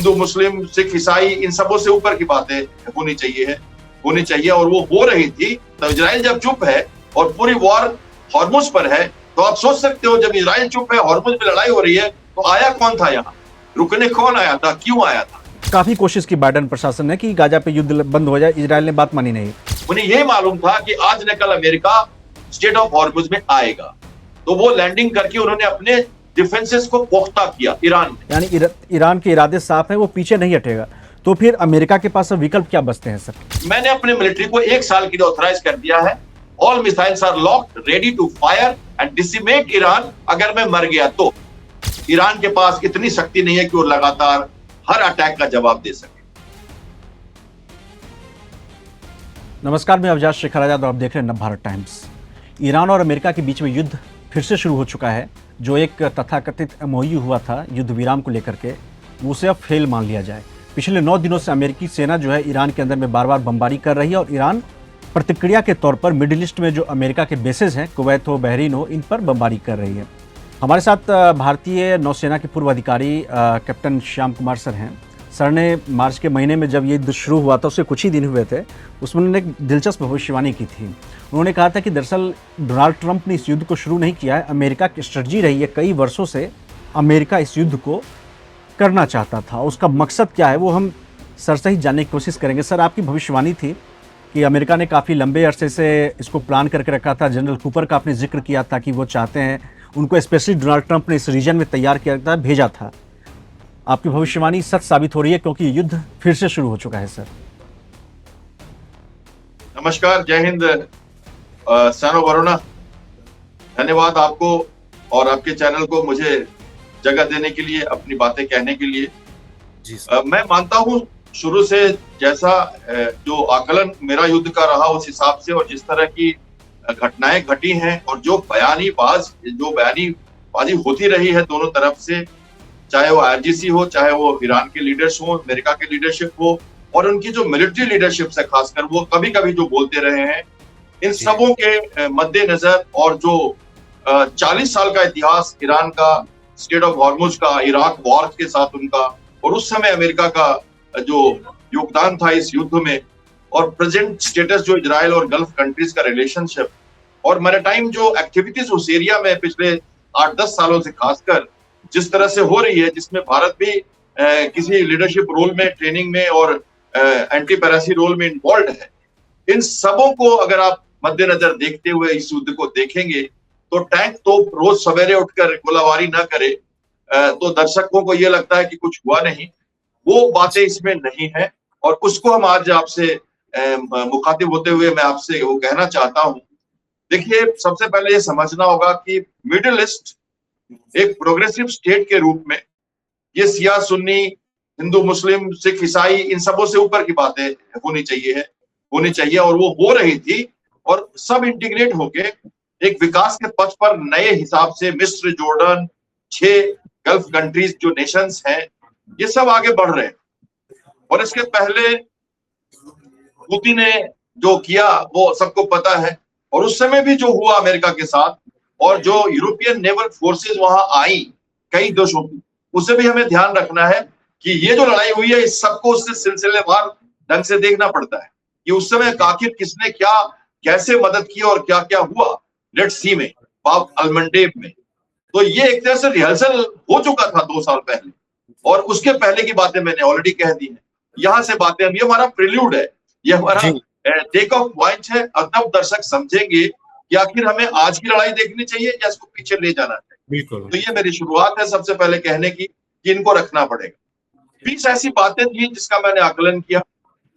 हिंदू, मुस्लिम, सिख, ईसाई, इन सबों से ऊपर की बातें होनी चाहिए और वो हो रही थी। तो इजराइल जब चुप है और पूरी वॉर हॉर्मुज पर है, तो आप सोच सकते हो जब इजराइल चुप है, हॉर्मुज में लड़ाई हो रही है, तो आया कौन था यहाँ? रुकने कौन आया था? क्यों आया था? काफी कोशिश की बाइडेन प्रशासन ने कि गाजा पे युद्ध बंद हो जाए, इजराइल ने बात मानी नहीं। उन्हें यही मालूम था कि आज न कल अमेरिका स्टेट ऑफ हॉर्मुज में आएगा, तो वो लैंडिंग करके उन्होंने अपने डिफेंसेस को पुख्ता किया ईरान में। यानी ईरान के इरादे साफ है, वो पीछे नहीं हटेगा। तो फिर अमेरिका के पास विकल्प क्या बचते हैं सर? मैंने अपने मिलिट्री को 1 साल के लिए ऑथराइज कर दिया है। All missiles are locked, ready to fire and decimate Iran. अगर मैं मर गया तो ईरान के पास इतनी शक्ति नहीं है कि वो लगातार हर अटैक का जवाब दे सके। नमस्कार, मैं अवजात शेखर आजाद और आप देख रहे हैं नवभारत टाइम्स। ईरान और अमेरिका के बीच में युद्ध फिर से शुरू हो चुका है। जो एक तथाकथित एमओयू हुआ था युद्ध विराम को लेकर के, उसे अब फेल मान लिया जाए। पिछले 9 दिनों से अमेरिकी सेना जो है ईरान के अंदर में बार बार बमबारी कर रही है और ईरान प्रतिक्रिया के तौर पर मिडिल ईस्ट में जो अमेरिका के बेसेस हैं, कुवैत हो, बहरीन हो, इन पर बमबारी कर रही है। हमारे साथ भारतीय नौसेना के पूर्व अधिकारी कैप्टन श्याम कुमार सर हैं। सर ने मार्च के महीने में जब ये युद्ध शुरू हुआ था, उसके कुछ ही दिन हुए थे, उसमें उन्होंने एक दिलचस्प भविष्यवाणी की थी। उन्होंने कहा था कि दरअसल डोनाल्ड ट्रंप ने इस युद्ध को शुरू नहीं किया है, अमेरिका की स्ट्रेटजी रही है कई वर्षों से। अमेरिका इस युद्ध को करना चाहता था, उसका मकसद क्या है वो हम सर से ही जानने की कोशिश करेंगे। सर, आपकी भविष्यवाणी थी कि अमेरिका ने काफ़ी लंबे अरसे से इसको प्लान करके रखा था। जनरल कूपर का आपने जिक्र किया था कि वो चाहते हैं, उनको स्पेशली डोनाल्ड ट्रंप ने इस रीजन में तैयार किया था, भेजा था। आपकी भविष्यवाणी सच साबित हो रही है क्योंकि युद्ध फिर से शुरू हो चुका है। सर नमस्कार, जय हिंद। सैनो वरुणा, धन्यवाद आपको और आपके चैनल को मुझे जगह देने के लिए, अपनी बातें कहने के लिए। जी मैं मानता हूं शुरू से जैसा जो आकलन मेरा युद्ध का रहा, उस हिसाब से और जिस तरह की घटनाएं घटी हैं और जो बयानीबाजी होती रही है दोनों तरफ से, चाहे वो आईआरजीसी हो, चाहे वो ईरान के लीडर्स हो, अमेरिका के लीडरशिप हो, और उनकी जो मिलिट्री लीडरशिप है खासकर, वो कभी कभी जो बोलते रहे हैं, इन सबों के मद्देनजर और जो 40 साल का इतिहास ईरान का, स्टेट ऑफ हॉर्मुज का, इराक वॉर के साथ उनका, और उस समय अमेरिका का जो योगदान था इस युद्ध में, और प्रेजेंट स्टेटस जो इजराइल और गल्फ कंट्रीज का रिलेशनशिप और मैरीटाइम जो एक्टिविटीज उस एरिया में पिछले 8-10 सालों से खासकर जिस तरह से हो रही है, जिसमें भारत भी किसी लीडरशिप रोल में, ट्रेनिंग में और एंटी पैरासी रोल में इन्वॉल्व है, इन सबों को अगर आप मद्देनजर देखते हुए इस युद्ध को देखेंगे, तो टैंक तो रोज सवेरे उठकर गोलाबारी ना करे तो दर्शकों को ये लगता है कि कुछ हुआ नहीं। वो बातें इसमें नहीं है और उसको हम आज आपसे मुखातिब होते हुए मैं आपसे वो कहना चाहता हूं। देखिए, सबसे पहले ये समझना होगा कि मिडिल ईस्ट एक प्रोग्रेसिव स्टेट के रूप में ये सिया सुन्नी, हिंदू, मुस्लिम, सिख, ईसाई, इन सबों से ऊपर की बातें होनी चाहिए और वो हो रही थी, और सब इंटीग्रेट होके एक विकास के पथ पर नए हिसाब से मिस्र, जॉर्डन, 6 गल्फ कंट्रीज जो नेशंस हैं, ये सब आगे बढ़ रहे हैं। और इसके पहले पुतिन ने जो किया वो सबको पता है, और उस समय भी जो हुआ अमेरिका के साथ, और जो यूरोपियन नेवल फोर्सेस वहां आई कई देशों की, उसे भी हमें ध्यान रखना है कि ये जो लड़ाई हुई है, इस सबको उससे सिलसिलेवार ढंग से देखना पड़ता है कि उस समय आखिर किसने क्या कैसे मदद की और क्या क्या हुआ रेड सी में, बाब अलमंडेब में। तो ये एक तरह से रिहर्सल हो चुका था 2 साल पहले, और उसके पहले की बातें मैंने ऑलरेडी कह दी है। यहाँ से बातें, ये हमारा प्रिल्यूड है, ये हमारा टेक ऑफ पॉइंट है, और तब दर्शक समझेंगे कि आखिर हमें आज की लड़ाई देखनी चाहिए या इसको पीछे ले जाना चाहिए। बिल्कुल। तो ये मेरी शुरुआत है सबसे पहले कहने की कि इनको रखना पड़ेगा। 20 ऐसी बातें थी जिसका मैंने आकलन किया।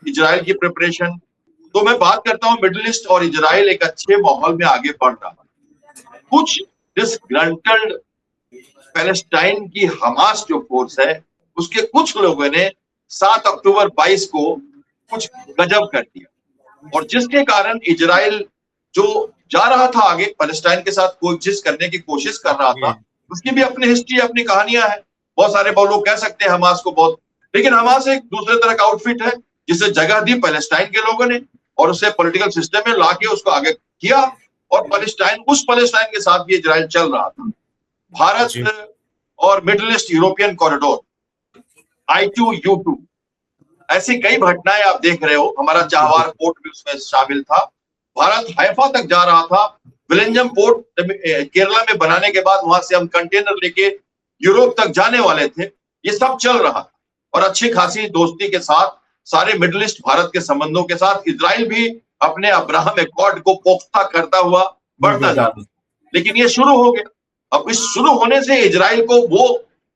इजराइल की प्रिपरेशन, तो मैं बात करता हूँ मिडिल ईस्ट और इजराइल एक अच्छे माहौल में आगे बढ़ रहा है। कुछ डिसग्रंटल्ड पैलेस्टाइन की हमास जो फोर्स है, उसके कुछ लोगों ने 7 अक्टूबर 22 को कुछ गजब कर दिया, और जिसके कारण इजराइल जो जा रहा था आगे पैलेस्टाइन के साथ कोएग्जिस्ट करने की कोशिश कर रहा था, उसकी भी अपनी हिस्ट्री, अपनी कहानियां हैं। बहुत सारे लोग कह सकते हैं हमास को बहुत, लेकिन हमास एक दूसरे तरह का आउटफिट है जिसे जगह दी पैलेस्टाइन के लोगों ने, और उसे पॉलिटिकल सिस्टम में लाके उसको आगे किया, और उस पैलेस्टाइन के साथ भी इजराइल चल रहा था। भारत और middle east European corridor, I2U2, ऐसी कई घटनाएं आप देख रहे हो। हमारा चाहवार पोर्ट भी उसमें शामिल था। भारत हैफा तक जा रहा था। विलिंजम पोर्ट केरला में बनाने के बाद वहां से हम कंटेनर लेके यूरोप तक जाने वाले थे। ये सब चल रहा था और अच्छी खासी दोस्ती के साथ सारे मिडिल ईस्ट भारत के संबंधों के साथ इजराइल भी अपने अब्राहम एकॉर्ड को पुख्ता करता हुआ बढ़ता जा रहा। लेकिन ये शुरू हो गया। अब इस शुरू होने से इजराइल को वो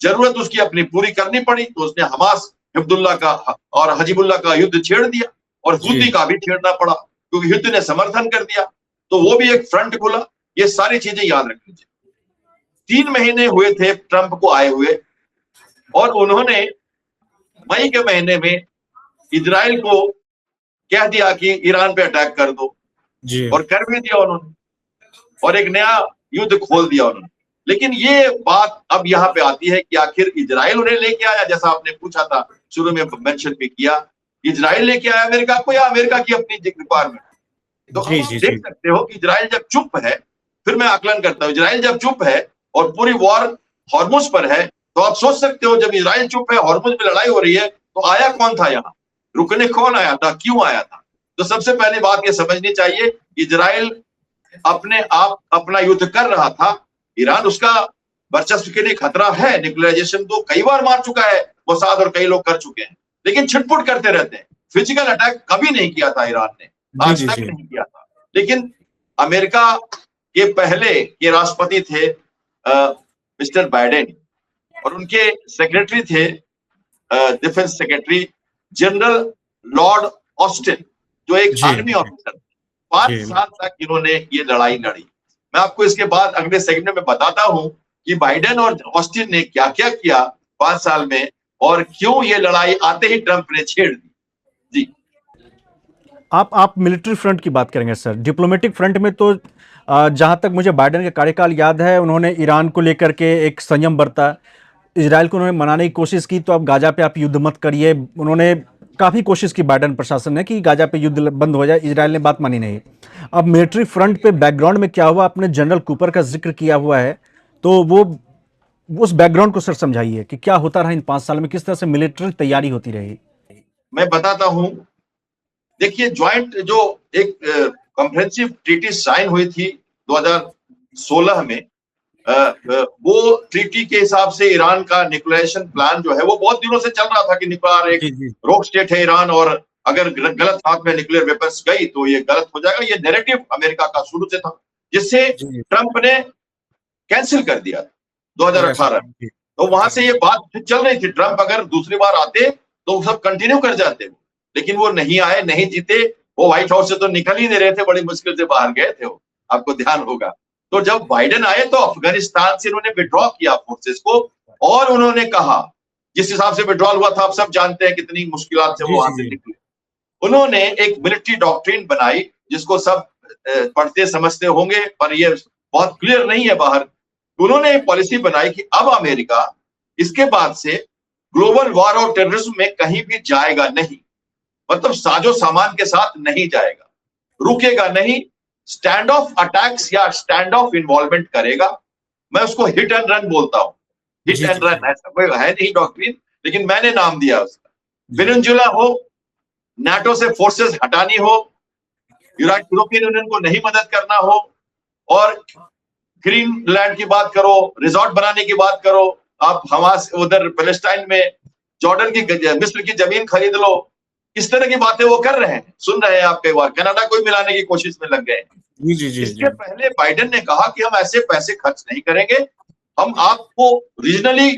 जरूरत उसकी अपनी पूरी करनी पड़ी, तो उसने हमास हिब्दुल्लाह का और हजीबुल्लाह का युद्ध छेड़ दिया और हूती का भी छेड़ना पड़ा क्योंकि युद्ध ने समर्थन कर दिया, तो वो भी एक फ्रंट खुला। ये सारी चीजें याद रखनी चाहिए। 3 महीने हुए थे ट्रंप को आए हुए और उन्होंने मई के महीने में इजराइल को कह दिया कि ईरान पे अटैक कर दो जी। और कर भी दिया उन्होंने और एक नया युद्ध खोल दिया उन्होंने। लेकिन ये बात अब यहाँ पे आती है कि आखिर इजराइल उन्हें लेके आया, जैसा आपने पूछा था शुरू में मेंशन भी किया, इजराइल लेके आया अमेरिका को या अमेरिका की अपनी रिक्वायरमेंट। तो आप देख सकते हो कि इजराइल जब चुप है, फिर मैं आकलन करता हूँ, इजराइल जब चुप है और पूरी वॉर हॉर्मुज पर है, तो आप सोच सकते हो जब इजराइल चुप है, हॉर्मुज में लड़ाई हो रही है, तो आया कौन था यहाँ, रुकने कौन आया था, क्यों आया था। तो सबसे पहली बात ये समझनी चाहिए, इजराइल अपने आप अपना युद्ध कर रहा था। ईरान उसका वर्चस्व के लिए खतरा है, न्यूक्लियराइजेशन तो कई बार मार चुका है मोसाद और कई लोग कर चुके हैं, लेकिन छिटपुट करते रहते हैं। फिजिकल अटैक कभी नहीं किया था ईरान ने, आज तक नहीं किया था। लेकिन अमेरिका के पहले के राष्ट्रपति थे मिस्टर बाइडेन और उनके सेक्रेटरी थे defence secretary general Lord Austin, जो एक आर्मी ऑफिसर। 5 साल तक इन्होंने ये लड़ाई लड़ी। मैं आपको इसके बाद अगले सेगमेंट में बताता हूं कि बाइडेन और ऑस्टिन ने क्या क्या किया 5 साल में और क्यों ये लड़ाई आते ही ट्रंप ने छेड़ दी। जी, आप मिलिट्री फ्रंट की बात करेंगे सर। डिप्लोमेटिक फ्रंट में तो जहां तक मुझे बाइडेन का कार्यकाल याद है, उन्होंने ईरान को लेकर के एक संयम बरता, इजराइल को उन्होंने मनाने की कोशिश की तो अब गाजा पे आप युद्ध मत करिए। उन्होंने काफ़ी कोशिश की बाइडेन प्रशासन ने कि गाजा पे युद्ध बंद हो जाए, इजराइल ने बात मानी नहीं। अब मिलिट्री फ्रंट पे बैकग्राउंड में क्या हुआ, आपने जनरल कूपर का जिक्र किया हुआ है, तो वो उस बैकग्राउंड को सर समझाइए कि क्या होता रहा इन 5 साल में, किस तरह से मिलिट्री तैयारी होती रही। मैं बताता हूं। देखिए, ज्वाइंट जो एक कॉम्प्रिहेंसिव ट्रीटी साइन हुई थी 2016 में, वो ट्रीटी के हिसाब से ईरान का न्यूक्लियराइजेशन प्लान जो है वो बहुत दिनों से चल रहा था कि न्यूक्लियर एक रोक स्टेट है ईरान और अगर गलत हाथ में न्यूक्लियर वेपन्स गई तो ये गलत हो जाएगा। ये नैरेटिव अमेरिका का शुरू से था, जिससे ट्रंप ने कैंसिल कर दिया 2018 में। तो वहां से ये बात चल रही थी, ट्रंप अगर दूसरी बार आते तो सब कंटिन्यू कर जाते, लेकिन वो नहीं आए, नहीं जीते। वो व्हाइट हाउस से तो निकल ही नहीं रहे थे, बड़ी मुश्किल से बाहर गए थे वो, आपको ध्यान होगा। तो जब बाइडेन आए तो अफगानिस्तान से उन्होंने विड्रॉ किया फोर्सेस को और उन्होंने कहा, जिस हिसाब से विड्रॉल हुआ था आप सब जानते हैं कितनी मुश्किलात से वो वहां से निकले। उन्होंने एक मिलिट्री डॉक्ट्रिन बनाई जिसको सब पढ़ते समझते होंगे, पर ये बहुत क्लियर नहीं है बाहर। उन्होंने एक पॉलिसी बनाई कि अब अमेरिका इसके बाद से ग्लोबल वॉर और टेररिज्म में कहीं भी जाएगा नहीं, मतलब साजो सामान के साथ नहीं जाएगा, रुकेगा नहीं, स्टैंड ऑफ अटैक्स या स्टैंड ऑफ इन्वॉल्वमेंट करेगा। मैं उसको हिट एंड रन बोलता हूँ। हिट एंड रन ऐसा कोई है नहीं डॉक्ट्रिन, लेकिन मैंने नाम दिया उसका। वेनेजुएला हो, नाटो से फोर्सेस हटानी हो, यूरोपियन यूनियन को नहीं मदद करना हो, और ग्रीनलैंड की बात करो, रिजॉर्ट बनाने की बात करो, आप हमास उधर पैलेस्टाइन में जॉर्डन की मिस्र की जमीन खरीद लो, इस तरह की बातें वो कर रहे हैं, सुन रहे हैं आप कई बार। कनाडा को मिलाने की कोशिश में लग गए। इसके पहले बाइडेन ने कहा कि हम ऐसे पैसे खर्च नहीं करेंगे, हम आपको रीजनली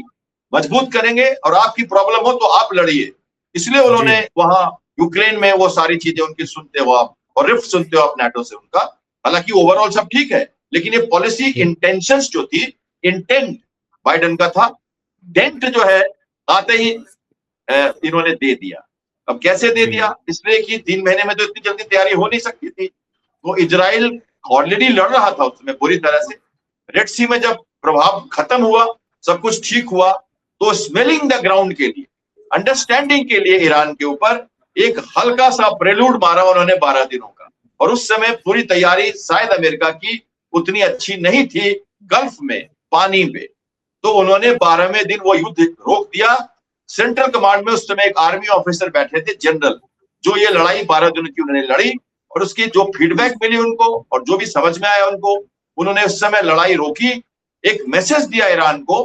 मजबूत करेंगे और आपकी प्रॉब्लम हो तो आप लड़िए। इसलिए उन्होंने वहां यूक्रेन में वो सारी चीजें उनकी सुनते हो आप, और रिफ्ट सुनते हो आप नाटो से उनका। हालांकि ओवरऑल सब ठीक है, लेकिन ये पॉलिसी इंटेंशंस जो थी, इंटेंट बाइडेन का था, डेंट जो है आते ही इन्होंने दे दिया। अब कैसे दे दिया? इसलिए कि 3 महीने में तो इतनी जल्दी तैयारी हो नहीं सकती थी। तो इजराइल ऑलरेडी लड़ रहा था उसमें पूरी तरह से। रेड सी में जब प्रभाव खत्म हुआ, सब कुछ ठीक हुआ, तो स्मेलिंग द ग्राउंड के लिए, अंडरस्टैंडिंग के लिए ईरान के ऊपर एक हल्का सा प्रेलूड मारा उन्होंने 12 दिनों का। और उस समय पूरी तैयारी शायद अमेरिका की उतनी अच्छी नहीं थी गल्फ में पानी पे, तो उन्होंने 12वें दिन वो युद्ध रोक दिया सेंट्रल कमांड में उस समय एक आर्मी ऑफिसर बैठे थे, जनरल, जो ये लड़ाई 12 दिनों की उन्होंने लड़ी, और उसकी जो फीडबैक मिली उनको और जो भी समझ में आया उनको, उन्होंने उस समय लड़ाई रोकी, एक मैसेज दिया ईरान को।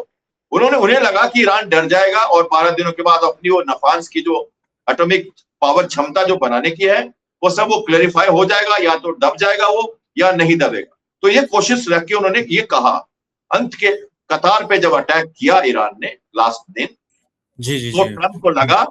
उन्हें लगा कि ईरान डर जाएगा और 12 दिनों के बाद अपनी वो नफांस की जो एटॉमिक पावर क्षमता जो बनाने की है वो सब वो क्लैरिफाई हो जाएगा, या तो दब जाएगा वो या नहीं दबेगा। तो ये कोशिश रख के उन्होंने ये कहा। अंत के कतार पे जब अटैक किया ईरान ने लास्ट दिन, तो ट्रंप को लगा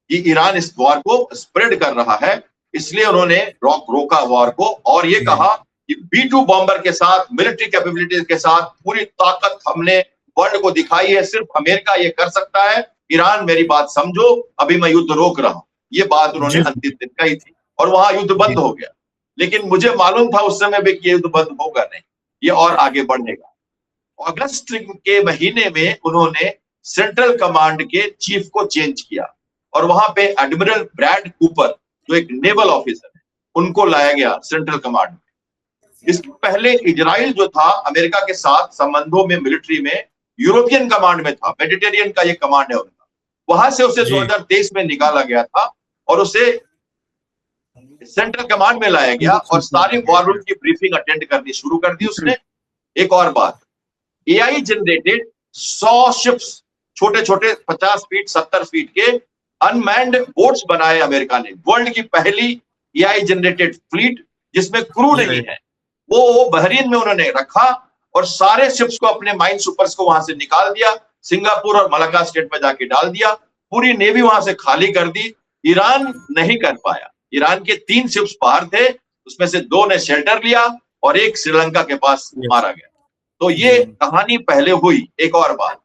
कि ईरान इस वॉर को स्प्रेड कर रहा है, इसलिए उन्होंने रोका वॉर को, और ये कहा कि B-2 बॉम्बर के साथ, मिलिट्री कैपेबिलिटीज के साथ पूरी ताकत हमने वर्ल्ड को दिखाई है, सिर्फ अमेरिका ये कर सकता है, ईरान मेरी बात समझो, अभी मैं युद्ध रोक रहा हूं। ये बात उन्होंने अंतिम दिन कही थी और वहां युद्ध बंद हो गया। लेकिन मुझे मालूम था उस समय भी कि ये युद्ध बंद होगा नहीं, ये और आगे बढ़ेगा। अगस्त के महीने में उन्होंने सेंट्रल कमांड के चीफ को चेंज किया और वहां पे एडमिरल ब्रैड कूपर, जो एक नेवल ऑफिसर है, उनको लाया गया सेंट्रल कमांड में। इसके पहले इजराइल जो था अमेरिका के साथ संबंधों में, मिलिट्री में, यूरोपियन कमांड में था, मेडिटेरियन का ये कमांड है उनका, वहां से उसे 2023 में निकाला गया था और उसे सेंट्रल कमांड में लाया गया और सारी वॉर रूम की ब्रीफिंग अटेंड करनी शुरू कर दी उसने। एक और बात, AI जनरेटेड 100 शिप्स, छोटे छोटे 50 फीट 70 फीट के अनमैन्ड बोट्स बनाए अमेरिका ने। वर्ल्ड की पहली AI जनरेटेड फ्लीट जिसमें क्रू नहीं है, वो बहरीन में उन्होंने रखा और सारे शिप्स को, अपने माइन सुपर्स को वहां से निकाल दिया, सिंगापुर और मलाक्का स्टेट में जाके डाल दिया, पूरी नेवी वहां से खाली कर दी। ईरान नहीं कर पाया। ईरान के 3 शिप्स बाहर थे, उसमें से 2 ने शेल्टर लिया और एक श्रीलंका के पास मारा गया। तो ये कहानी पहले हुई। एक और बात,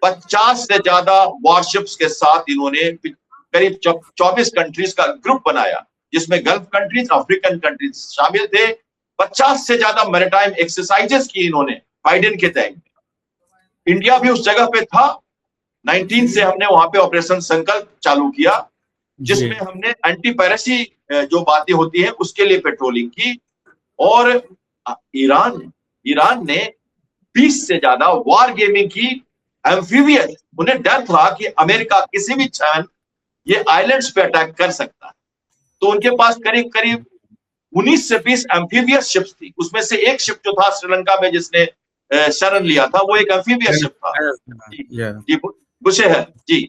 50 से ज्यादा वॉरशिप्स के साथ इन्होंने करीब 24 कंट्रीज का ग्रुप बनाया, जिसमें गल्फ कंट्रीज, अफ्रीकन कंट्रीज शामिल थे। 50 से ज्यादा मैरिटाइम एक्सरसाइजेस की इन्होंने बाइडेन के टाइम में। इंडिया भी उस जगह पे था। 19 से हमने वहां पे ऑपरेशन संकल्प चालू किया, जिसमें हमने एंटी पायरेसी जो बातें होती है उसके लिए पेट्रोलिंग की। और ईरान ने 20 से ज्यादा वॉर गेमिंग की, एम्फीबियस। उन्हें डर था कि अमेरिका किसी भी क्षण ये आइलैंड्स पे अटैक कर सकता है, तो उनके पास करीब करीब 19 से 20 एम्फीबियस शिप्स थी। उसमें से एक शिप जो था श्रीलंका में जिसने शरण लिया था, वो एक एम्फीबियस शिप था जी, बुशेहर जी।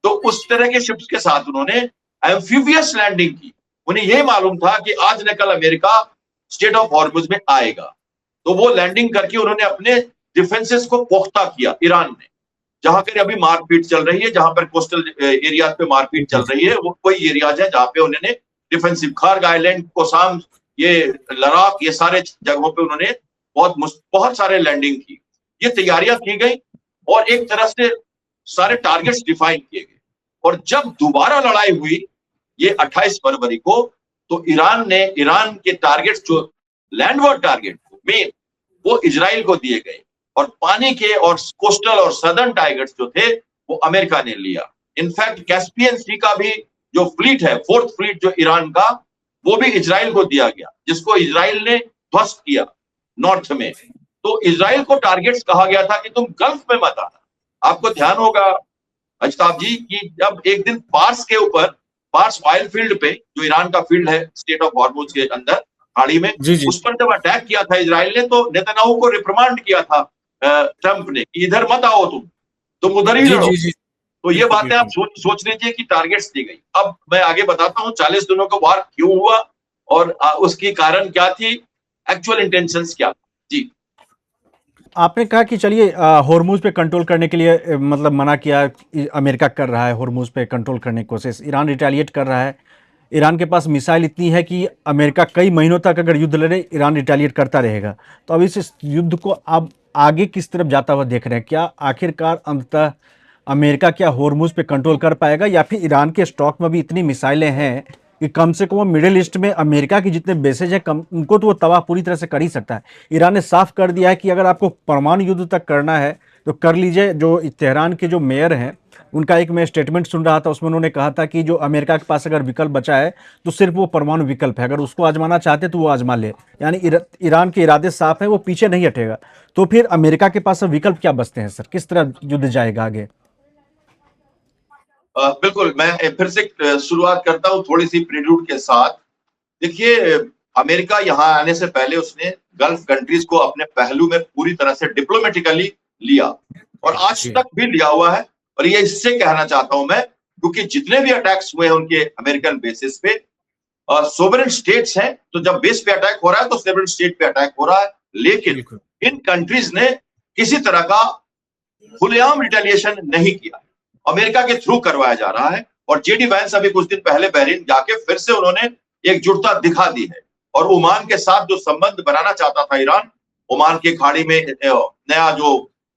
तो उस तरह के शिप्स के साथ उन्होंने एम्फीबियस लैंडिंग की। उन्हें यह मालूम था कि आज न कल अमेरिका स्टेट ऑफ हॉर्मुज में आएगा, तो वो लैंडिंग करके उन्होंने अपने डिफेंसेस को पुख्ता किया। ईरान ने जहां पर अभी मारपीट चल रही है, जहां पर कोस्टल एरियाज पे मारपीट चल रही है, वो कोई एरियाज है जहां पे उन्होंने डिफेंसिव, खार्ग आइलैंड, कोसाम, ये लद्दाख, ये सारे जगहों पे उन्होंने बहुत सारे लैंडिंग की। ये तैयारियां की गई और एक तरह से सारे टारगेट्स डिफाइन किए गए। और जब दोबारा लड़ाई हुई ये 28 फरवरी को, तो ईरान के टारगेट्स, जो लैंडवर्ड टारगेट मेन, वो इजराइल को दिए गए और पानी के और कोस्टल और सदर्न टारगेट्स जो थे वो अमेरिका ने लिया। इनफैक्ट कैस्पियन सी का भी जो फ्लीट है, 4th फ्लीट जो ईरान का, वो भी इजराइल को दिया गया, जिसको इजराइल ने ध्वस्त किया नॉर्थ में। तो इजराइल को टारगेट्स कहा गया था कि तुम गल्फ में मत आना। आपको ध्यान होगा अजताब जी कि जब एक दिन पार्स ऑयल फील्ड पे, जो ईरान का फील्ड है स्टेट ऑफ हॉर्मुज के अंदर खाड़ी में, उस पर जब अटैक किया था इजराइल ने, तो नेतन्याहू को रिप्रिमांड किया था ट्रंप ने कि इधर मत आओ, तुम उधर ही लड़ो। तो ये बातें आप सोच लीजिए कि टारगेट्स दी गई। अब मैं आगे बताता हूँ 40 दिनों का वार क्यों हुआ और उसकी कारण क्या थी, एक्चुअल इंटेंशंस क्या जी। आपने कहा कि चलिए होर्मुज पे कंट्रोल करने के लिए मतलब मना किया, अमेरिका कर रहा है होर्मुज पे कंट्रोल करने की कोशिश, ईरान रिटेलिएट कर रहा है। ईरान के पास मिसाइल इतनी है कि अमेरिका कई महीनों तक अगर युद्ध लड़े, ईरान रिटेलिएट करता रहेगा। तो अब इस युद्ध को अब आगे किस तरफ जाता हुआ देख रहे हैं? क्या आखिरकार अंततः अमेरिका क्या होर्मुज पे कंट्रोल कर पाएगा, या फिर ईरान के स्टॉक में भी इतनी मिसाइलें हैं कि कम से कम वो मिडिल ईस्ट में अमेरिका की जितने बेसेज हैं उनको तो वो तबाह पूरी तरह से कर ही सकता है। ईरान ने साफ कर दिया है कि अगर आपको परमाणु युद्ध तक करना है तो कर लीजिए। जो तेहरान के जो मेयर हैं, उनका एक मैं स्टेटमेंट सुन रहा था, उसमें उन्होंने कहा था कि जो अमेरिका के पास अगर विकल्प बचा है तो सिर्फ वो परमाणु विकल्प है, अगर उसको आजमाना चाहते तो वो आजमा ले। यानी ईरान के इरादे साफ है, वो पीछे नहीं हटेगा। तो फिर अमेरिका के पास विकल्प क्या बचते हैं सर? किस तरह युद्ध जाएगा आगे? बिल्कुल, मैं फिर से शुरुआत करता हूँ थोड़ी सी प्रीलूड के साथ। देखिए, अमेरिका यहाँ आने से पहले उसने गल्फ कंट्रीज को अपने पहलू में पूरी तरह से डिप्लोमेटिकली लिया, और आज जी। तक भी लिया हुआ है। और ये इससे कहना चाहता हूं मैं, क्योंकि जितने भी अटैक्स हुए हैं उनके अमेरिकन बेसिस पे, सोवरेन स्टेट्स हैं, तो जब बेस पे अटैक हो रहा है तो सोवरेन स्टेट पे अटैक हो रहा है। लेकिन बिल्कुल। इन कंट्रीज ने किसी तरह का खुलेआम रिटेलिएशन नहीं किया, अमेरिका के थ्रू करवाया जा रहा है। और जेडी वैंस अभी कुछ दिन पहले बहरीन जाके फिर से उन्होंने एकजुटता दिखा दी है, और ओमान के साथ जो संबंध बनाना चाहता था ईरान, ओमान की खाड़ी में नया जो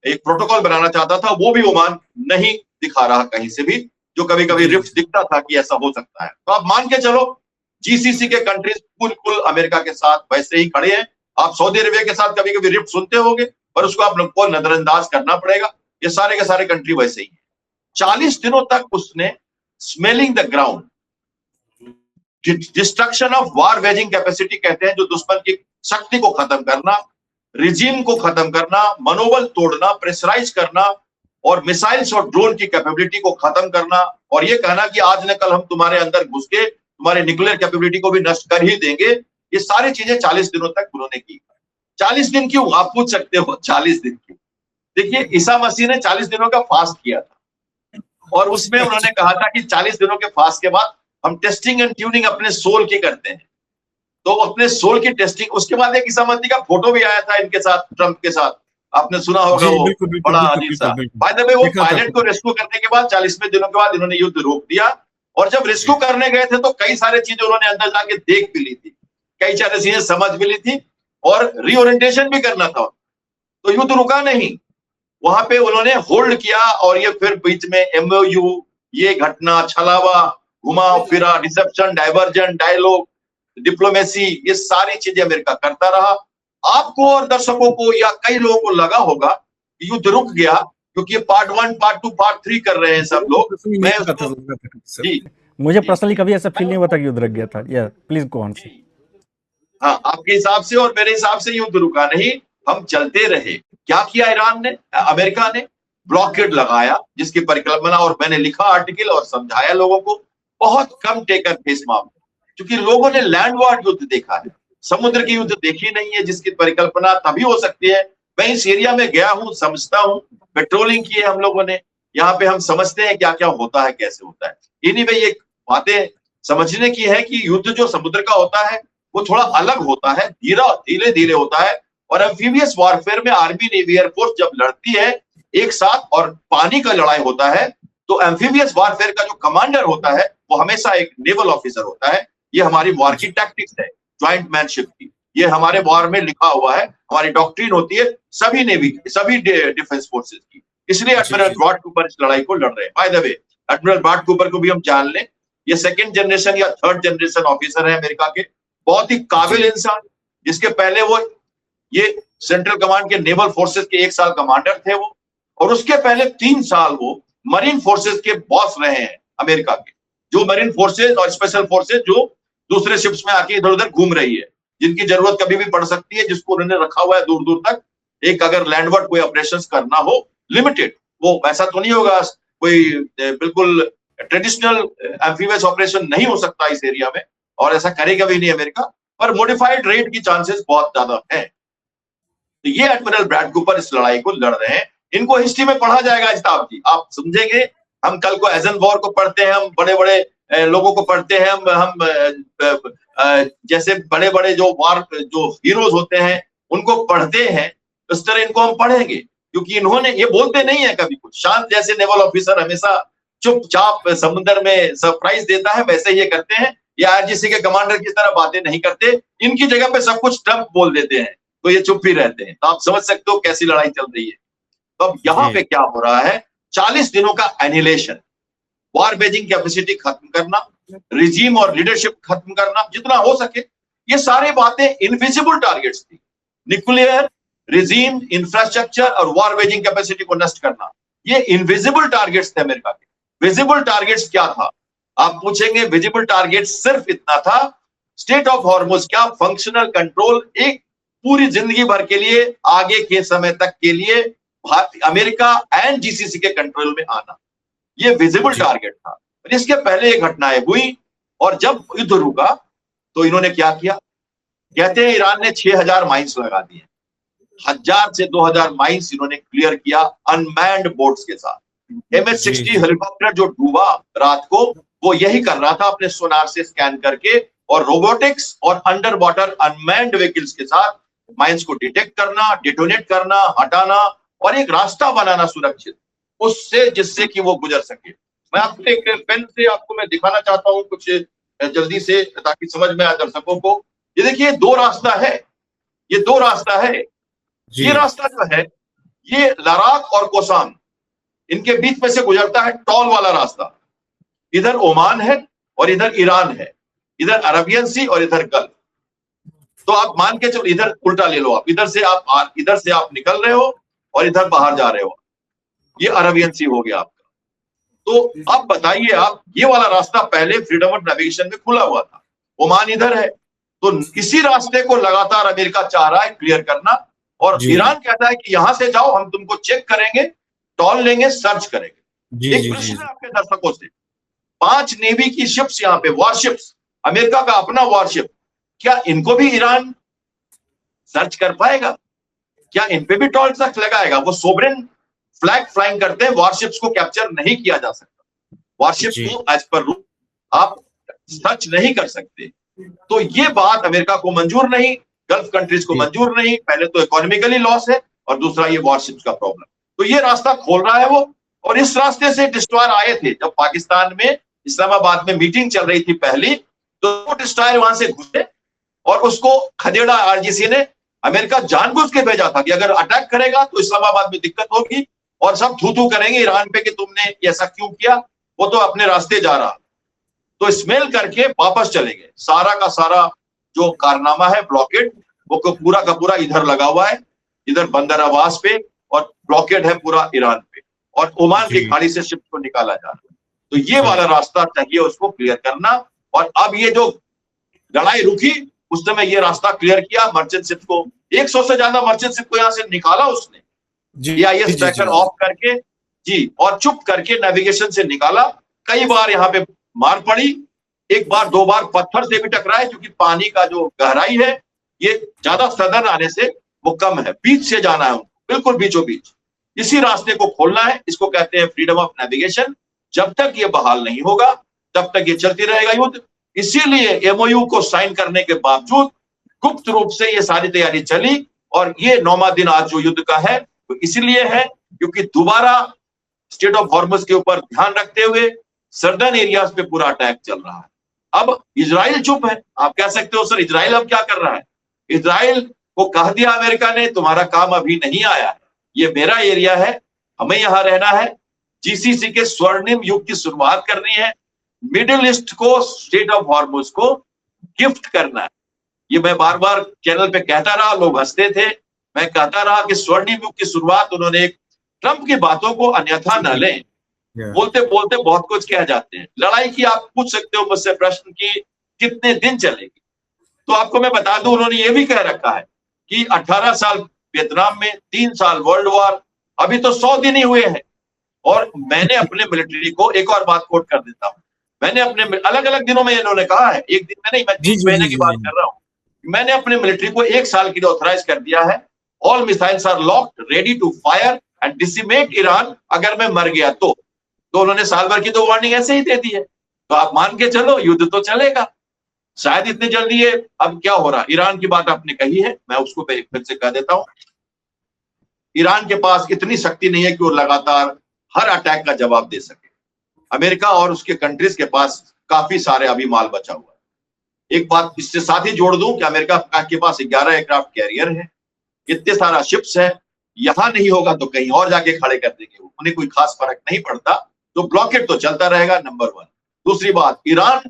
एक प्रोटोकॉल बनाना चाहता था, वो भी ओमान नहीं दिखा रहा कहीं से भी, जो कभी कभी रिफ्ट दिखता था कि ऐसा हो सकता है। तो आप मान के चलो, जीसीसी के कंट्रीज बिल्कुल अमेरिका के साथ वैसे ही खड़े हैं। आप सऊदी अरेबिया के साथ कभी कभी रिफ्ट सुनते होंगे, पर उसको आप लोग को नजरअंदाज करना पड़ेगा। ये सारे के सारे कंट्री वैसे ही है। 40 दिनों तक उसने smelling the ground, destruction of war waging capacity कहते हैं, जो दुश्मन की शक्ति को खत्म करना, रिजीम को खत्म करना, मनोबल तोड़ना, प्रेशराइज करना, और मिसाइल्स और ड्रोन की कैपेबिलिटी को खत्म करना, और ये कहना कि आज न कल हम तुम्हारे अंदर घुस के तुम्हारे न्यूक्लियर कैपेबिलिटी को भी नष्ट कर ही देंगे। ये सारी चीजें 40 दिनों तक उन्होंने की। 40 दिन क्यों, आप पूछ सकते हो 40 दिन क्यों? देखिए, ईसा मसीह ने 40 दिनों का फास्ट किया था, और उसमें उन्होंने कहा था कि 40 दिनों के फास्ट के बाद हम टेस्टिंग एंड ट्यूनिंग अपने सोल की करते हैं। तो अपने सोल की टेस्टिंग, उसके बाद एक ईसा मसीह का फोटो भी आया था इनके साथ, ट्रंप के साथ, आपने सुना होगा, वो बिल्कुल, बिल्कुल, बड़ा बिल्कुल, अजीब सा। बिल्कुल, बाय द वे, वो देखा था। पायलट को रेस्क्यू करने के बाद 40वें दिनों के बाद इन्होंने युद्ध रोक दिया। और जब रेस्क्यू करने गए थे तो कई सारे चीजें उन्होंने अंदर जाके देख भी ली थी, कई सारी चीजें समझ भी ली थी, और रीओरिएंटेशन भी करना था। तो युद्ध रुका नहीं, वहां पे उन्होंने होल्ड किया। और ये फिर बीच में एमओयू, ये घटना, छलावा, घुमा फिरा, डिसेप्शन, डाइवर्जन, डायलॉग, डिप्लोमेसी, ये सारी चीजें अमेरिका करता रहा। आपको और दर्शकों को या कई लोगों को लगा होगा कि युद्ध रुक गया, क्योंकि पार्ट 1, पार्ट 2, पार्ट 3 कर रहे हैं सब लोग। मैं उसको जी, मुझे पर्सनली कभी ऐसा फील नहीं हुआ था कि युद्ध रुक गया था। या प्लीज गो ऑन। हाँ, आपके हिसाब से और मेरे हिसाब से युद्ध रुका नहीं, हम चलते रहे। क्या किया ईरान ने, अमेरिका ने? ब्लॉकेड लगाया, जिसकी परिकल्पना, और मैंने लिखा आर्टिकल और समझाया लोगों को, बहुत कम टेकर थे इस मामले, क्योंकि लोगों ने लैंड वार युद्ध देखा है, समुद्र की युद्ध देखी नहीं है, जिसकी परिकल्पना तभी हो सकती है। मैं इस एरिया में गया हूं, समझता हूं, पेट्रोलिंग की है हम लोगों ने, यहाँ पे हम समझते हैं क्या क्या होता है, कैसे होता है। इन्हीं में ये बातें समझने की है कि युद्ध जो समुद्र का होता है वो थोड़ा अलग होता है, धीरे धीरे होता है। और एम्फीबियस वॉरफेयर में आर्मी, नेवी, एयरफोर्स जब लड़ती है एक साथ, और पानी का लड़ाई होता है, तो एम्फीबियस वॉरफेयर का जो कमांडर होता है वो हमेशा एक नेवल ऑफिसर होता है। ये हमारी वॉर की टैक्टिक्स है, ज्वाइंट मैनशिप की, ये हमारे वॉर में लिखा हुआ है, हमारी डॉक्ट्रिन होती है सभी नेवी की, सभी डिफेंस फोर्सेस की। इसलिए एडमिरल ब्रॉड कूपर इस लड़ाई को लड़ रहे हैं। By the way, admiral Brad Cooper को भी हम जान लें, ये सेकंड जनरेशन या थर्ड जनरेशन ऑफिसर है अमेरिका के, बहुत ही काबिल इंसान, जिसके पहले वो ये सेंट्रल कमांड के नेवल फोर्सेस के 1 साल कमांडर थे वो, और उसके पहले 3 साल वो मरीन फोर्सेस के बॉस रहे हैं अमेरिका के। जो मरीन फोर्सेस और स्पेशल फोर्सेस जो दूसरे शिप्स में आके इधर उधर घूम रही है, जिनकी जरूरत कभी भी पड़ सकती है, जिसको उन्होंने रखा हुआ है दूर दूर तक, एक अगर लैंडवर्ड कोई ऑपरेशन करना हो लिमिटेड, वो ऐसा तो नहीं होगा कोई बिल्कुल ट्रेडिशनल एम्फीबियस ऑपरेशन नहीं हो सकता इस एरिया में, और ऐसा करेगा भी नहीं अमेरिका, पर मॉडिफाइड रेट की चांसेस बहुत ज्यादा है। तो ये एडमिरल ब्रैड कूपर इस लड़ाई को लड़ रहे हैं। इनको हिस्ट्री में पढ़ा जाएगा अजताब जी, आप समझेंगे। हम कल को एजनवॉर को पढ़ते हैं, हम बड़े बड़े लोगों को पढ़ते हैं, हम जैसे बड़े बड़े जो वार जो हीरोज होते हैं उनको पढ़ते हैं, इस तरह इनको हम पढ़ेंगे, क्योंकि इन्होंने, ये बोलते नहीं है कभी कुछ। शांत जैसे नेवल ऑफिसर हमेशा चुपचाप समुद्र में सरप्राइज देता है, वैसे ये करते हैं। ये आरजीसी के कमांडर की तरह बातें नहीं करते, इनकी जगह पे सब कुछ ट्रंप बोल देते हैं, तो ये चुप ही रहते हैं। तो आप समझ सकते हो कैसी लड़ाई चल रही है। तो अब यहाँ पे क्या हो रहा है, 40 दिनों का एनिहिलेशन, वार बेजिंग कैपेसिटी खत्म करना, रिजीम और लीडरशिप खत्म करना जितना हो सके, ये सारी बातें इनविजिबल टारगेट्स थी। न्यूक्लियर, रिजीम, इंफ्रास्ट्रक्चर और वार बेजिंग कैपेसिटी को नष्ट करना, ये इनविजिबल टारगेट्स थे अमेरिका के। विजिबल टारगेट्स क्या था, आप पूछेंगे। विजिबल टारगेट सिर्फ इतना था, स्टेट ऑफ हॉर्मुज का फंक्शनल कंट्रोल, एक पूरी जिंदगी भर के लिए, आगे के समय तक के लिए अमेरिका एंड जीसीसी के कंट्रोल में आना। ये विजिबल टारगेट था। इसके पहले ये घटनाएं हुई और जब युद्ध रुका तो इन्होंने क्या किया, कहते हैं ईरान ने 6000 माइंस लगा दिए, 1000 से 2000 माइंस इन्होंने क्लियर किया अनमैन्ड बोट्स के साथ। MH-60 हेलीकॉप्टर जो डूबा रात को, वो यही कर रहा था अपने सोनार से स्कैन करके, और रोबोटिक्स और अंडर वाटर अनमैन्ड व्हीकल्स के साथ माइंस को डिटेक्ट करना, डिटोनेट करना, हटाना और एक रास्ता बनाना सुरक्षित उससे, जिससे कि वो गुजर सके। मैं आपको एक पेन से आपको मैं दिखाना चाहता हूं कुछ जल्दी से, ताकि समझ में आए दर्शकों को। ये देखिए दो रास्ता है, ये दो रास्ता है। ये रास्ता जो है ये लद्दाख और कोसान इनके बीच में से गुजरता है, टॉल वाला रास्ता। इधर ओमान है और इधर ईरान है, इधर अरबियन सी और इधर गल्फ। तो आप मान के चलो, इधर उल्टा ले लो आप, इधर से आप निकल रहे हो और इधर बाहर जा रहे हो, ये अरबियन सी हो गया आपका। तो अब बताइए आप, ये वाला रास्ता पहले फ्रीडम ऑफ नेविगेशन में खुला हुआ था, ओमान इधर है, तो इसी रास्ते को लगातार अमेरिका चाह रहा है क्लियर करना, और ईरान कहता है कि यहां से जाओ, हम तुमको चेक करेंगे, टॉल लेंगे, सर्च करेंगे। एक प्रश्न है आपके दर्शकों से, 5 नेवी की शिप्स यहाँ पे, वॉरशिप्स, अमेरिका का अपना वॉरशिप, क्या इनको भी ईरान सर्च कर पाएगा? क्या इन पे भी टॉल तक लगाएगा? वो सोवरेन फ्लैग फ्लाइंग करते हैं, वॉरशिप्स को कैप्चर नहीं किया जा सकता, वॉरशिप को एज पर रूल आप सर्च नहीं कर सकते। तो ये बात अमेरिका को मंजूर नहीं, गल्फ कंट्रीज को मंजूर नहीं। पहले तो इकोनॉमिकली लॉस है और दूसरा ये वॉरशिप्स का प्रॉब्लम। तो ये रास्ता खोल रहा है वो, और इस रास्ते से डिस्ट्रॉयर आए थे जब पाकिस्तान में इस्लामाबाद में मीटिंग चल रही थी पहली, तो डिस्ट्रॉयर वहां से घुसे और उसको खदेड़ा आरजीसी ने। अमेरिका जानबूझ के भेजा था कि अगर अटैक करेगा तो इस्लामाबाद में दिक्कत होगी और सब थू थू करेंगे ईरान पे कि तुमने ऐसा क्यों किया, वो तो अपने रास्ते जा रहा। तो स्मेल करके वापस चले गए। सारा का सारा जो कारनामा है ब्लॉकेड, वो पूरा का पूरा इधर लगा हुआ है, इधर बंदर अब्बास पे, और ब्लॉकेड है पूरा ईरान पे, और ओमान की खाड़ी से शिप को निकाला जा रहा है। तो ये वाला रास्ता चाहिए उसको क्लियर करना। और अब ये जो लड़ाई रुकी उस समय ये रास्ता क्लियर किया मर्चेंट शिप को, 100 से ज्यादा मर्चेंट शिप को यहां से निकाला उसने, AIS ट्रैकर ऑफ करके जी, और चुप करके नेविगेशन से निकाला। कई बार यहाँ पे मार पड़ी, एक बार दो बार पत्थर से भी टकराए, क्योंकि पानी का जो गहराई है ये ज्यादा सदर्न आने से वो कम है, बीच से जाना है उनको, बिल्कुल बीचों बीच। इसी रास्ते को खोलना है, इसको कहते हैं फ्रीडम ऑफ नेविगेशन। जब तक ये बहाल नहीं होगा तब तक ये चलती रहेगा युद्ध। इसीलिए MOU को साइन करने के बावजूद गुप्त रूप से ये सारी तैयारी चली, और ये 9वां दिन आज जो युद्ध का है तो इसलिए है क्योंकि दोबारा स्टेट ऑफ हॉर्मुज के ऊपर ध्यान रखते हुए सर्दर्न एरियाज पे पूरा अटैक चल रहा है। अब इजराइल चुप है। आप कह सकते हो सर इजराइल अब क्या कर रहा है? इजराइल को कह दिया अमेरिका ने, तुम्हारा काम अभी नहीं आया है, ये मेरा एरिया है, हमें यहां रहना है, GCC के स्वर्णिम युग की शुरुआत करनी है, मिडिल ईस्ट को, स्टेट ऑफ हॉर्मुज को गिफ्ट करना है। ये मैं बार बार चैनल पे कहता रहा, लोग हंसते थे, मैं कहता रहा कि स्वर्णिम युग की शुरुआत उन्होंने, ट्रंप की बातों को अन्यथा न लें, बोलते बोलते बहुत कुछ कह जाते हैं। लड़ाई की आप पूछ सकते हो मुझसे प्रश्न की कितने दिन चलेगी, तो आपको मैं बता दूं उन्होंने ये भी कह रखा है कि 18 साल वियतनाम में, 3 साल वर्ल्ड वॉर, अभी तो 100 दिन ही हुए हैं। और मैंने अपने मिलिट्री को, एक और बात कोट कर देता हूं, मैंने अपने अलग अलग दिनों में इन्होंने कहा है, एक दिन में नहीं, मैं 30 महीने की बात कर रहा हूं, मैंने अपने मिलिट्री को 1 साल के लिए ऑथराइज कर दिया है, all missiles are locked ready to fire and decimate Iran अगर मैं मर गया तो उन्होंने साल भर की तो वार्निंग ऐसे ही दे दी है। तो आप मान के चलो युद्ध तो चलेगा, शायद इतनी जल्दी है। अब क्या हो रहा, ईरान की बात आपने कही है, मैं उसको फिर से कह देता हूं, ईरान के पास इतनी शक्ति नहीं है कि वो लगातार हर अटैक का जवाब दे सके। अमेरिका और उसके कंट्रीज के पास काफी सारे अभी माल बचा हुआ है। एक बात इससे साथ ही जोड़ दूं कि अमेरिका के पास 11 एयरक्राफ्ट कैरियर है, इतने सारा शिप्स है, यहां नहीं होगा तो कहीं और जाके खड़े कर देंगे, उन्हें कोई खास फर्क नहीं पड़ता। तो ब्लॉकेट तो चलता रहेगा, नंबर 1। दूसरी बात, ईरान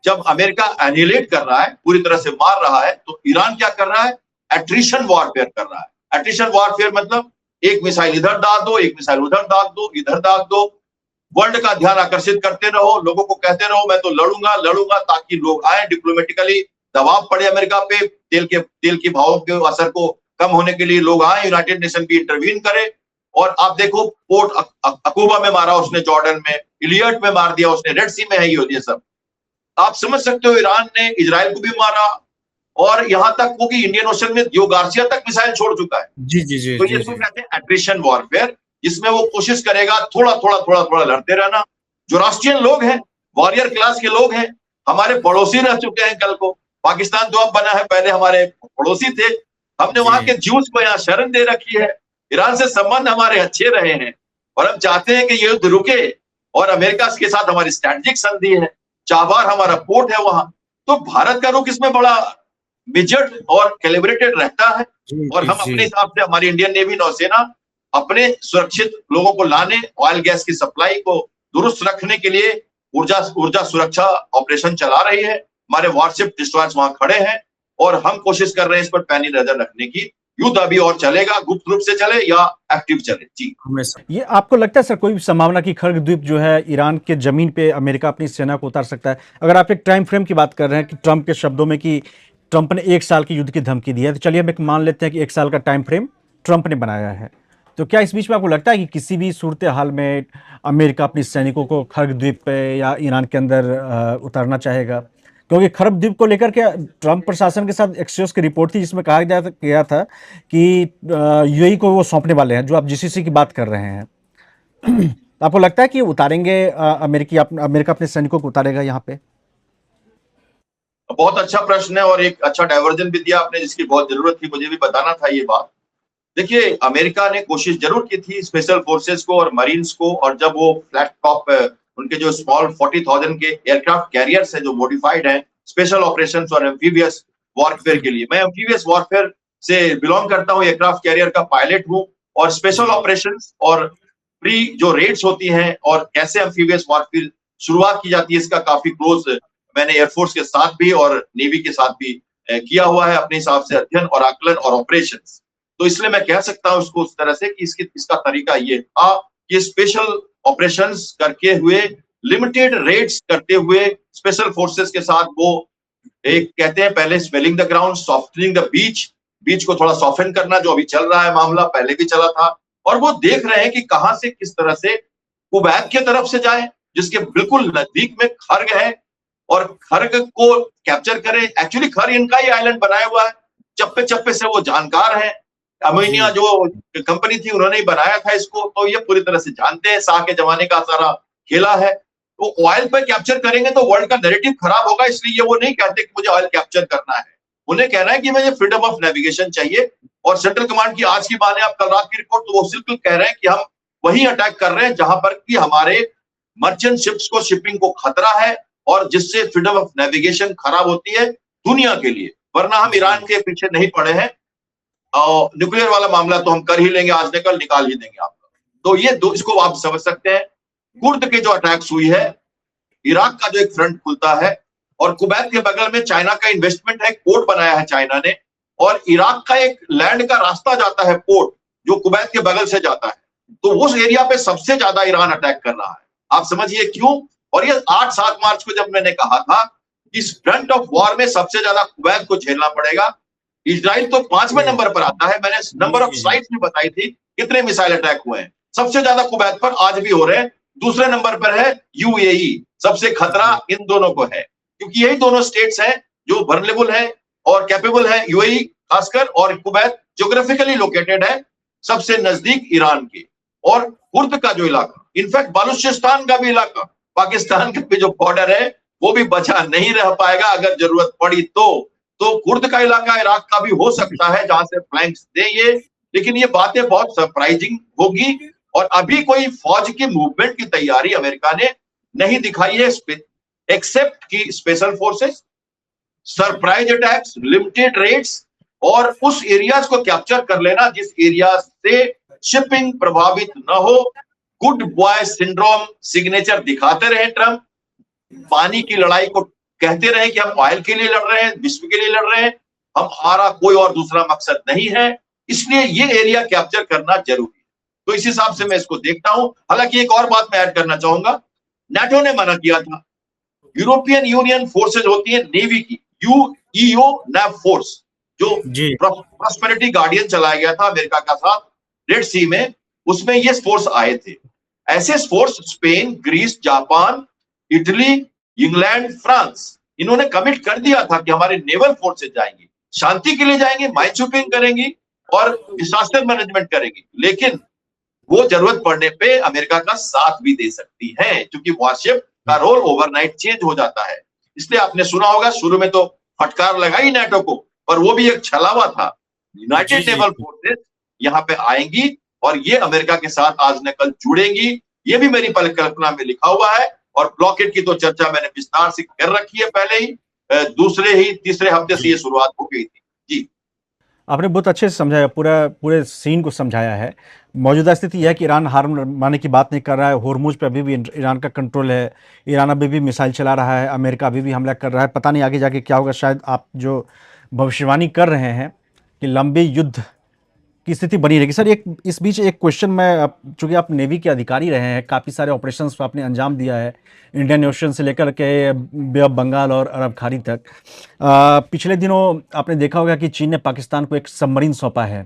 जब अमेरिका एनिहिलेट कर रहा है, पूरी तरह से मार रहा है, तो ईरान क्या कर रहा है? एट्रिशन वॉरफेयर कर रहा है। एट्रिशन वॉरफेयर मतलब एक मिसाइल इधर दाग दो, एक मिसाइल उधर दाग दो, इधर दाग दो, वर्ल्ड का ध्यान आकर्षित करते रहो, लोगों को कहते रहो मैं तो लड़ूंगा लड़ूंगा, ताकि लोग आए, डिप्लोमेटिकली दबाव पड़े अमेरिका पे, तेल के भावों के असर को कम होने के लिए लोग आए, यूनाइटेड नेशन भी इंटरवीन करे, और आप देखो पोर्ट अकूबा में मारा उसने, जॉर्डन में, इलियट में मार दिया उसने, रेड सी में है ये सब। आप समझ सकते हो इरान ने इजराइल को भी मारा, और यहां तक वो कि इंडियन ओशन में दियो गार्सिया तक मिसाइल छोड़ चुका है। जी जी जी तो जी ये जी तो कहते हैं एट्रिशन वॉरफेयर, जिसमें वो कोशिश करेगा थोड़ा थोड़ा थोड़ा थोड़ा लड़ते रहना। जो राष्ट्रीय लोग हैं, वॉरियर क्लास के लोग हैं, हमारे पड़ोसी रह चुके हैं कल को। पाकिस्तान तो अब बना है, पहले हमारे पड़ोसी थे। हमने वहां के ज्यूज को यहाँ शरण दे रखी है। ईरान से संबंध हमारे अच्छे रहे हैं, और हम चाहते हैं कि ये युद्ध रुके, और अमेरिका के साथ हमारी स्ट्रैटेजिक संधि है, चाबार हमारा पोर्ट है वहां। तो भारत का रुख इसमें बड़ा मिजड और कैलिब्रेटेड रहता है, और हम अपने हिसाब से, हमारी इंडियन नेवी, नौसेना अपने सुरक्षित लोगों को लाने, ऑयल गैस की सप्लाई को दुरुस्त रखने के लिए ऊर्जा सुरक्षा ऑपरेशन चला रही है। हमारे वारशिप डिस्ट्रॉयर्स वहां खड़े हैं, और हम कोशिश कर रहे हैं इस पर पैनी नजर रखने की। युद्ध अभी और चलेगा, गुप्त रूप से चले या एक्टिव चले। जी, ये आपको लगता है सर कोई संभावना कि खर्ग द्वीप जो है ईरान के जमीन पे अमेरिका अपनी सेना को उतार सकता है? अगर आप एक टाइम फ्रेम की बात कर रहे हैं कि ट्रंप के शब्दों में कि ट्रंप ने 1 साल की युद्ध की धमकी दी है, तो चलिए हम एक मान लेते हैं कि 1 साल का टाइम फ्रेम ट्रंप ने बनाया है। तो क्या इस बीच में आपको लगता है कि किसी भी सूरत हाल में अमेरिका अपनी सैनिकों को खर्ग द्वीप पे या ईरान के अंदर उतारना चाहेगा? क्योंकि खर्ग द्वीप को लेकर के ट्रंप प्रशासन के साथ एक्सियोस की रिपोर्ट थी, जिसमें कहा गया था कि यूएई को वो सौंपने वाले हैं, जो आप जीसीसी की बात कर रहे हैं। तो आपको लगता है कि उतारेंगे अमेरिका अपने सैनिकों को उतारेगा यहाँ पे? बहुत अच्छा प्रश्न है, और एक अच्छा डाइवर्जन भी दिया आपने, जिसकी बहुत जरूरत थी, मुझे भी बताना था ये बात। देखिए, अमेरिका ने कोशिश जरूर की थी स्पेशल फोर्सेस को और मरीन्स को, और जब वो फ्लैट टॉप उनके जो स्मॉल 40,000 के एयरक्राफ्ट कैरियर्स है जो मॉडिफाइड हैं स्पेशल ऑपरेशंस और एम्फीबियस वॉरफेयर के लिए, मैं एम्फीबियस वॉरफेयर से बिलोंग करता हूँ, एयरक्राफ्ट कैरियर का पायलट हूँ, और स्पेशल ऑपरेशंस और प्री जो रेड्स होती हैं और कैसे एम्फीबियस वॉरफेयर शुरुआत की जाती है, इसका काफी क्लोज मैंने एयरफोर्स के साथ भी और नेवी के साथ भी किया हुआ है अपने हिसाब से अध्ययन और आकलन और ऑपरेशंस। तो इसलिए मैं कह सकता हूं उसको उस तरह से कि इसका तरीका ये था कि स्पेशल ऑपरेशंस करके हुए, लिमिटेड रेड्स करते हुए स्पेशल फोर्सेस के साथ वो एक कहते हैं पहले swelling the ground, softening the beach को थोड़ा सॉफ्टन करना, जो अभी चल रहा है मामला, पहले भी चला था। और वो देख रहे हैं कि कहां से किस तरह से कुवैत की तरफ से जाए, जिसके बिल्कुल नजदीक में खर्ग है, और खर्ग को कैप्चर करें। एक्चुअली खर्ग इनका ही आइलैंड बनाया हुआ है, चप्पे चप्पे से वो जानकार है। अमीनिया जो कंपनी थी उन्होंने ही बनाया था इसको, तो ये पूरी तरह से जानते हैं, शाह के जमाने का सारा खेला है। तो ऑयल पे कैप्चर करेंगे तो वर्ल्ड का नैरेटिव खराब होगा, इसलिए वो नहीं कहते कि मुझे ऑयल कैप्चर करना है। उन्हें कहना है कि मुझे फ्रीडम ऑफ नेविगेशन चाहिए। और सेंट्रल कमांड की आज की माने आप कल रात की रिपोर्ट, तो वो बिल्कुल कह रहे हैं कि हम वही अटैक कर रहे हैं जहां पर कि हमारे मर्चेंट शिप्स को, शिपिंग को खतरा है, और जिससे फ्रीडम ऑफ नेविगेशन खराब होती है दुनिया के लिए। वरना हम ईरान के पीछे नहीं पड़े हैं, और न्यूक्लियर वाला मामला तो हम कर ही लेंगे, आज निकल निकाल ही देंगे आपका। तो ये इसको आप समझ सकते हैं। कुर्द के जो अटैक्स हुई है, इराक का जो एक फ्रंट खुलता है, और कुवैत के बगल में चाइना का इन्वेस्टमेंट है, पोर्ट बनाया है चाइना ने, और इराक का एक लैंड का रास्ता जाता है, पोर्ट, जो कुवैत के बगल से जाता है। तो उस एरिया पे सबसे ज्यादा ईरान अटैक कर रहा है। आप समझिए क्यों। और ये 8-7 मार्च को जब मैंने कहा था इस फ्रंट ऑफ वॉर में सबसे ज्यादा कुवैत को झेलना पड़ेगा। इजराइल तो 5वें नंबर पर आता है, मैंने नंबर ऑफ साइट्स भी बताई थी कितने मिसाइल अटैक हुए हैं। सबसे ज्यादा कुवैत पर आज भी हो रहे हैं। दूसरे नंबर पर है यूएई। सबसे खतरा इन दोनों को है, क्योंकि यही दोनों स्टेट्स हैं जो वल्नरेबल है और कैपेबल है। यूएई खासकर, और कुवैत ज्योग्राफिकली लोकेटेड है सबसे नजदीक ईरान के। और कुर्द का जो इलाका, इनफैक्ट बलूचिस्तान का भी इलाका, पाकिस्तान का भी जो बॉर्डर है, वो भी बचा नहीं रह पाएगा अगर जरूरत पड़ी तो कुर्द का इलाका इराक का भी हो सकता है जहां से फ्लैंक्स दे ये। लेकिन ये बातें बहुत सरप्राइजिंग होगी, और अभी कोई फौज की मूवमेंट की तैयारी अमेरिका ने नहीं दिखाई है, एक्सेप्ट की special forces, surprise attacks, limited raids, और उस एरियाज को कैप्चर कर लेना जिस एरिया से शिपिंग प्रभावित न हो। गुड बॉय सिंड्रोम सिग्नेचर दिखाते रहे ट्रंप, पानी की लड़ाई को कहते रहे कि हम ऑयल के लिए लड़ रहे हैं, विश्व के लिए लड़ रहे हैं, हमारा कोई और दूसरा मकसद नहीं है, इसलिए ये एरिया कैप्चर करना जरूरी है। तो इस हिसाब से मैं इसको देखता हूं। हालांकि एक और बात मैं ऐड करना चाहूंगा, नाटो ने मना किया था। यूरोपियन यूनियन फोर्सेज होती है नेवी की, यूईओ नेव फोर्स, जो प्रॉस्पेरिटी गार्डियन चलाया गया था अमेरिका का साथ रेड सी में, उसमें ये फोर्स आए थे। ऐसे force Spain, Greece, Japan, Italy, England, France, इन्होंने कमिट कर दिया था कि हमारे नेवल फोर्सेज जाएंगी, शांति के लिए जाएंगी, माइनस्वीपिंग करेंगी और डिजास्टर मैनेजमेंट करेंगी। लेकिन वो जरूरत पड़ने पे अमेरिका का साथ भी दे सकती है, क्योंकि वॉरशिप का रोल ओवरनाइट चेंज हो जाता है। इसलिए आपने सुना होगा शुरू में तो फटकार लगाई नाटो को, पर वो भी एक छलावा था। यूनाइटेड नेवल फोर्सेस यहाँ पे आएंगी और ये अमेरिका के साथ आज न कल जुड़ेंगी। ये भी मेरी परिकल्पना में लिखा हुआ है और ब्लॉकेट की तो चर्चा मैंने विस्तार से कर रखी है पहले ही। दूसरे ही तीसरे हफ्ते से ये शुरुआत हो गई थी। जी, आपने बहुत अच्छे से समझाया, पूरे सीन को समझाया है। मौजूदा स्थिति यह है कि ईरान हार मानने की बात नहीं कर रहा है। होर्मुज पे अभी भी ईरान का कंट्रोल है। ईरान अभी भी मिसाइल चला रहा है। अमेरिका अभी भी हमला कर रहा है। पता नहीं आगे जाके क्या होगा। शायद आप जो भविष्यवाणी कर रहे हैं कि लंबे युद्ध की स्थिति बनी रहेगी। सर, एक इस बीच एक क्वेश्चन, मैं चूंकि आप नेवी के अधिकारी रहे हैं, काफ़ी सारे ऑपरेशंस को आपने अंजाम दिया है, इंडियन ओशन से लेकर के बे ऑफ बंगाल और अरब खाड़ी तक। पिछले दिनों आपने देखा होगा कि चीन ने पाकिस्तान को एक सबमरीन सौंपा है।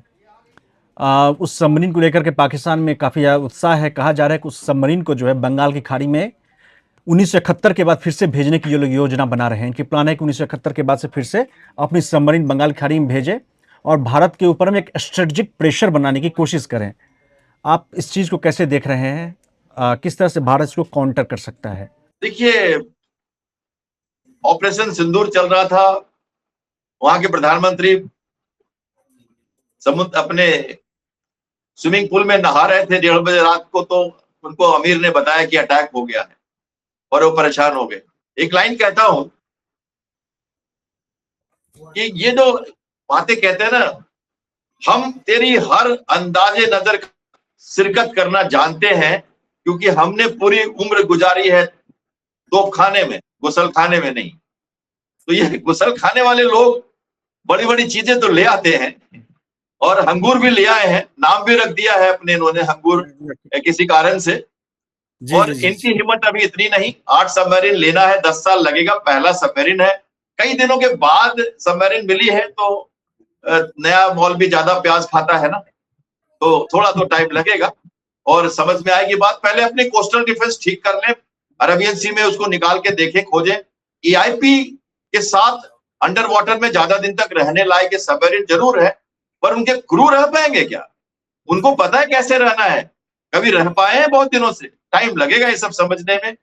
उस सबमरीन को लेकर के पाकिस्तान में काफ़ी ज़्यादा उत्साह है। कहा जा रहा है कि उस सबमरीन को जो है बंगाल की खाड़ी में 1971 के बाद फिर से भेजने की जो लोग योजना बना रहे हैं। इनकी प्लान है कि 1971 के बाद से फिर से अपनी सबमरीन बंगाल की खाड़ी में भेजें और भारत के ऊपर में एक स्ट्रेटेजिक प्रेशर बनाने की कोशिश करें। आप इस चीज़ को कैसे देख रहे हैं? किस तरह से भारत इसको काउंटर कर सकता है? देखिए, ऑपरेशन सिंदूर चल रहा था, वहां के प्रधानमंत्री समुद्र अपने स्विमिंग पूल में नहा रहे थे 1:30 बजे रात को, तो उनको अमीर ने बताया कि अटैक हो गया है और वो परेशान हो गए। एक लाइन कहता हूं कि ये जो बातें कहते हैं ना, हम तेरी हर अंदाजे नजर शिरकत करना जानते हैं, क्योंकि हमने पूरी उम्र गुजारी है तोपखाने में, गुसल खाने में नहीं। तो ये गुसल खाने वाले लोग बड़ी बड़ी चीजें तो ले आते हैं और हंगूर भी ले आए हैं, नाम भी रख दिया है अपने इन्होंने हंगूर किसी कारण से। और इनकी हिम्मत अभी इतनी नहीं, 8 सबमरीन लेना है, 10 साल लगेगा, पहला सबमरीन है। कई दिनों के बाद सबमरीन मिली है, तो नया मॉल भी ज्यादा प्याज खाता है ना, तो थोड़ा तो टाइम लगेगा और समझ में आएगी बात। पहले अपने कोस्टल डिफेंस ठीक कर लें, अरबियन सी में उसको निकाल के देखें, खोजें। EIP के साथ अंडर वाटर में ज्यादा दिन तक रहने लायक सबमरीन जरूर है, पर उनके क्रू रह पाएंगे क्या? उनको पता है कैसे रहना है? कभी रह पाए हैं बहुत दिनों से? टाइम लगेगा ये सब समझने में।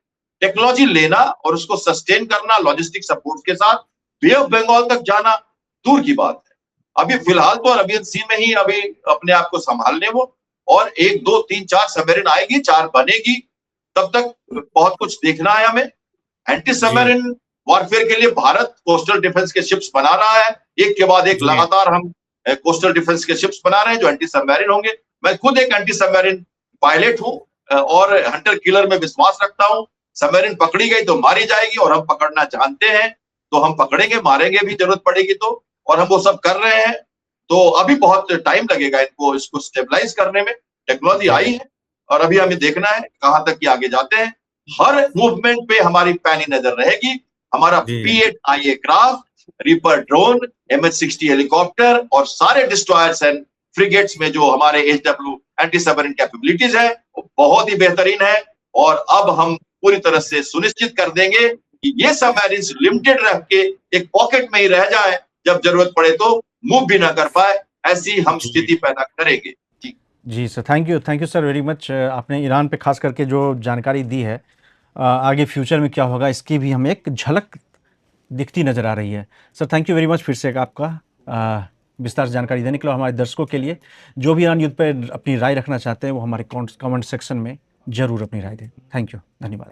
टेक्नोलॉजी लेना और उसको सस्टेन करना लॉजिस्टिक सपोर्ट के साथ, बे ऑफ बंगाल तक जाना दूर की बात है। अभी फिलहाल तो अरबियन सी में ही अभी अपने आप को संभाल ले वो, और 1, 2, 3, 4 सबमरीन आएगी, 4 बनेगी, तब तक बहुत कुछ देखना है हमें। एंटी सबमरीन वॉरफेयर के लिए भारत कोस्टल डिफेंस के शिप्स बना रहा है, एक के बाद एक लगातार हम कोस्टल डिफेंस के शिप्स बना रहे हैं जो एंटी सबमरीन होंगे। मैं खुद एक एंटी सबमरीन पायलट हूं और हंटर किलर में विश्वास रखता हूं। सबमरीन पकड़ी गई तो मारी जाएगी और हम पकड़ना जानते हैं, तो हम पकड़ेंगे, मारेंगे भी जरूरत पड़ेगी तो, और हम वो सब कर रहे हैं। तो अभी बहुत टाइम लगेगा इसको स्टेबलाइज करने में। टेक्नोलॉजी आई है और अभी हमें देखना है कहां तक ये आगे जाते हैं। हर मूवमेंट पे हमारी पैनी नजर रहेगी। हमारा P-8I aircraft, reaper drone, MH-60 helicopter और सारे डिस्ट्रॉयर्स एंड फ्रिगेट्स में जो हमारे HW एंटी सबमरीन कैपेबिलिटीज है वो बहुत ही बेहतरीन है। और अब हम पूरी तरह से सुनिश्चित कर देंगे कि ये सबमरीन लिमिटेड रह के एक पॉकेट में ही रह जाए, जब जरूरत पड़े तो मूव भी ना कर पाए, ऐसी हम स्थिति पैदा करेंगे। जी sir, thank you sir very much. आपने ईरान पे खास करके जो जानकारी दी है, आगे फ्यूचर में क्या होगा इसकी भी हमें एक झलक दिखती नज़र आ रही है। Sir, thank you very much फिर से आपका विस्तार से जानकारी देने के लिए। हमारे दर्शकों के लिए जो भी ईरान युद्ध पर अपनी राय रखना चाहते हैं वो हमारे कमेंट सेक्शन में ज़रूर अपनी राय दें। थैंक यू, धन्यवाद।